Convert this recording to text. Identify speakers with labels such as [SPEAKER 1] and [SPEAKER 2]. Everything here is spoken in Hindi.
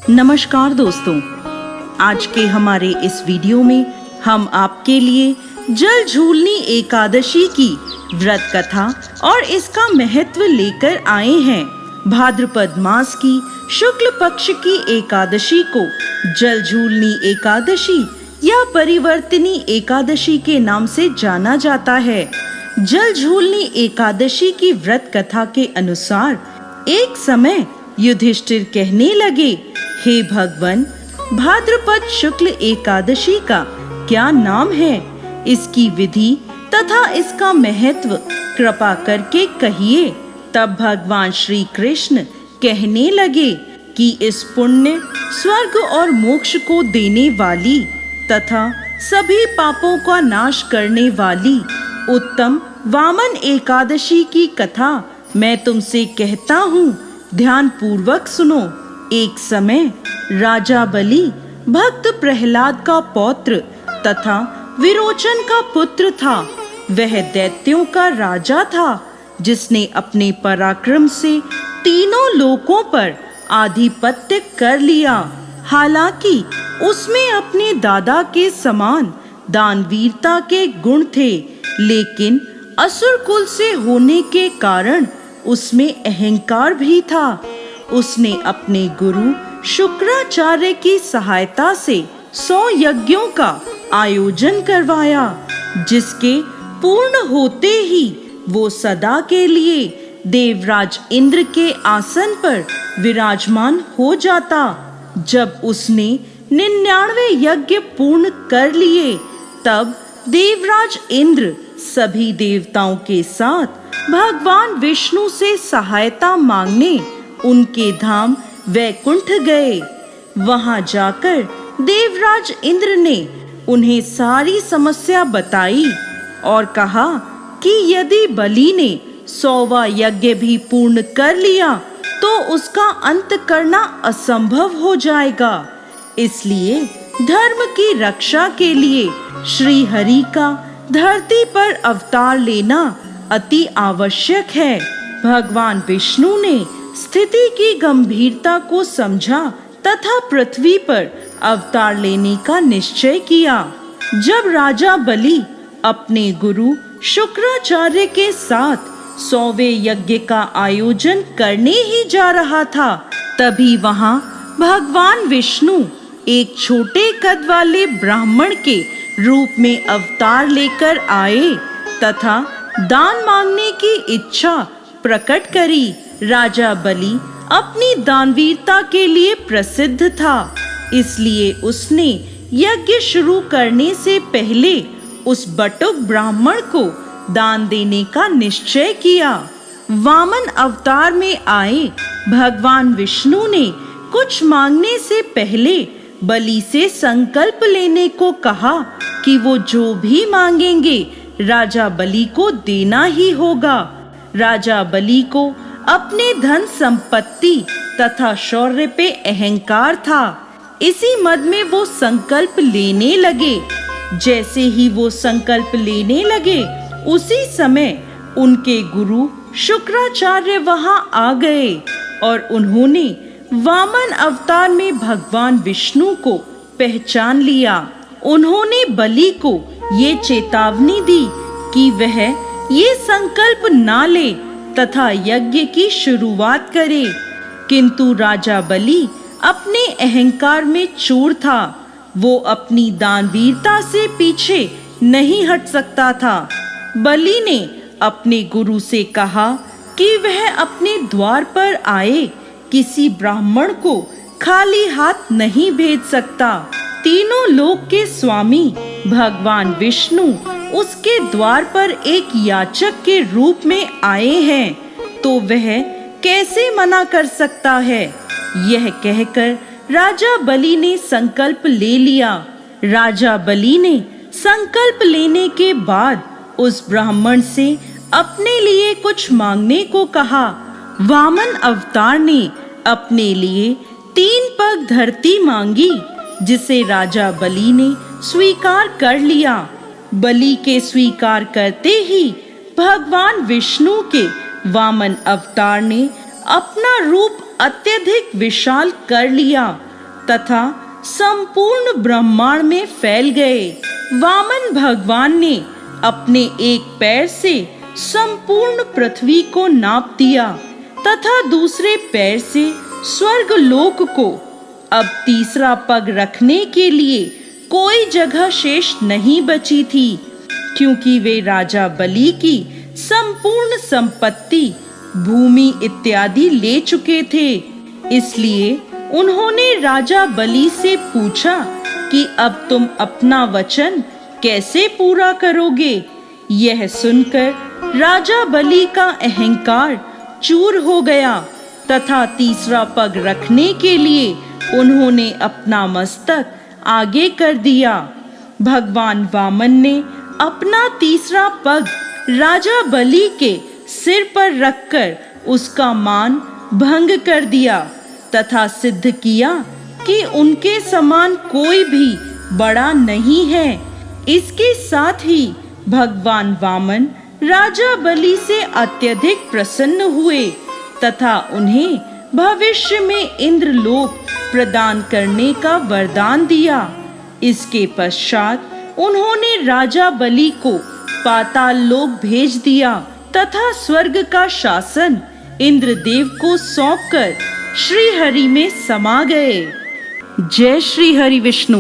[SPEAKER 1] नमस्कार दोस्तों, आज के हमारे इस वीडियो में हम आपके लिए जल झूलनी एकादशी की व्रत कथा और इसका महत्व लेकर आए हैं। भाद्रपद मास की शुक्ल पक्ष की एकादशी को जल झूलनी एकादशी या परिवर्तनी एकादशी के नाम से जाना जाता है। जल झूलनी एकादशी की व्रत कथा के अनुसार एक समय युधिष्ठिर कहने लगे, हे भगवान, भाद्रपद शुक्ल एकादशी का क्या नाम है? इसकी विधि तथा इसका महत्व कृपा करके कहिए। तब भगवान श्री कृष्ण कहने लगे कि इस पुण्य, स्वर्ग और मोक्ष को देने वाली तथा सभी पापों का नाश करने वाली उत्तम वामन एकादशी की कथा मैं तुमसे कहता हूँ, ध्यान पूर्वक सुनो। एक समय राजा बलि भक्त प्रहलाद का पौत्र तथा विरोचन का पुत्र था। वह दैत्यों का राजा था, जिसने अपने पराक्रम से तीनों लोकों पर आधिपत्य कर लिया। हालांकि उसमें अपने दादा के समान दानवीरता के गुण थे, लेकिन असुर कुल से होने के कारण उसमें अहंकार भी था। उसने अपने गुरु शुक्राचार्य की सहायता से 100 यज्ञों का आयोजन करवाया, जिसके पूर्ण होते ही वो सदा के लिए देवराज इंद्र के आसन पर विराजमान हो जाता। जब उसने 99 यज्ञ पूर्ण कर लिए, तब देवराज इंद्र सभी देवताओं के साथ भगवान विष्णु से सहायता मांगने उनके धाम वैकुंठ गए। वहां जाकर देवराज इंद्र ने उन्हें सारी समस्या बताई और कहा कि यदि बलि ने 100वां यज्ञ भी पूर्ण कर लिया तो उसका अंत करना असंभव हो जाएगा। इसलिए धर्म की रक्षा के लिए श्री हरि का धरती पर अवतार लेना अति आवश्यक है। भगवान विष्णु ने स्थिति की गंभीरता को समझा तथा पृथ्वी पर अवतार लेने का निश्चय किया। जब राजा बलि अपने गुरु शुक्राचार्य के साथ 100वें यज्ञ का आयोजन करने ही जा रहा था, तभी वहां भगवान विष्णु एक छोटे कद वाले ब्राह्मण के रूप में अवतार लेकर आए तथा दान मांगने की इच्छा प्रकट करी। राजा बलि अपनी दानवीरता के लिए प्रसिद्ध था, इसलिए उसने यज्ञ शुरू करने से पहले उस बटुक ब्राह्मण को दान देने का निश्चय किया। वामन अवतार में आए भगवान विष्णु ने कुछ मांगने से पहले बलि से संकल्प लेने को कहा कि वो जो भी मांगेंगे राजा बलि को देना ही होगा। राजा बलि को अपने धन संपत्ति तथा शौर्य पे अहंकार था। इसी मद में वो संकल्प लेने लगे। जैसे ही वो संकल्प लेने लगे, उसी समय उनके गुरु शुक्राचार्य वहां आ गए और उन्होंने वामन अवतार में भगवान विष्णु को पहचान लिया। उन्होंने बलि को ये चेतावनी दी कि वह ये संकल्प ना ले तथा यज्ञ की शुरुआत करे, किंतु राजा बलि अपने अहंकार में चूर था। वो अपनी दानवीरता से पीछे नहीं हट सकता था। बलि ने अपने गुरु से कहा कि वह अपने द्वार पर आए किसी ब्राह्मण को खाली हाथ नहीं भेज सकता। तीनों लोक के स्वामी भगवान विष्णु उसके द्वार पर एक याचक के रूप में आए हैं, तो वह कैसे मना कर सकता है? यह कहकर राजा बलि ने संकल्प ले लिया। राजा बलि ने संकल्प लेने के बाद उस ब्राह्मण से अपने लिए कुछ मांगने को कहा। वामन अवतार ने अपने लिए 3 पग धरती मांगी, जिसे राजा बलि ने स्वीकार कर लिया। बलि के स्वीकार करते ही भगवान विष्णु के वामन अवतार ने अपना रूप अत्यधिक विशाल कर लिया तथा संपूर्ण ब्रह्मांड में फैल गए। वामन भगवान ने अपने एक पैर से संपूर्ण पृथ्वी को नाप दिया तथा दूसरे पैर से स्वर्ग लोक को। अब तीसरा पग रखने के लिए कोई जगह शेष नहीं बची थी, क्योंकि वे राजा बलि की संपूर्ण संपत्ति, भूमि इत्यादि ले चुके थे। इसलिए उन्होंने राजा बलि से पूछा कि अब तुम अपना वचन कैसे पूरा करोगे। यह सुनकर राजा बलि का अहंकार चूर हो गया तथा तीसरा पग रखने के लिए उन्होंने अपना मस्तक आगे कर दिया। भगवान वामन ने अपना तीसरा पग राजा बलि के सिर पर रखकर उसका मान भंग कर दिया तथा सिद्ध किया कि उनके समान कोई भी बड़ा नहीं है। इसके साथ ही भगवान वामन राजा बलि से अत्यधिक प्रसन्न हुए तथा उन्हें भविष्य में इंद्रलोक प्रदान करने का वरदान दिया। इसके पश्चात उन्होंने राजा बलि को पाताल लोक भेज दिया तथा स्वर्ग का शासन इंद्रदेव को सौंपकर श्री हरि में समा गए। जय श्री हरि विष्णु।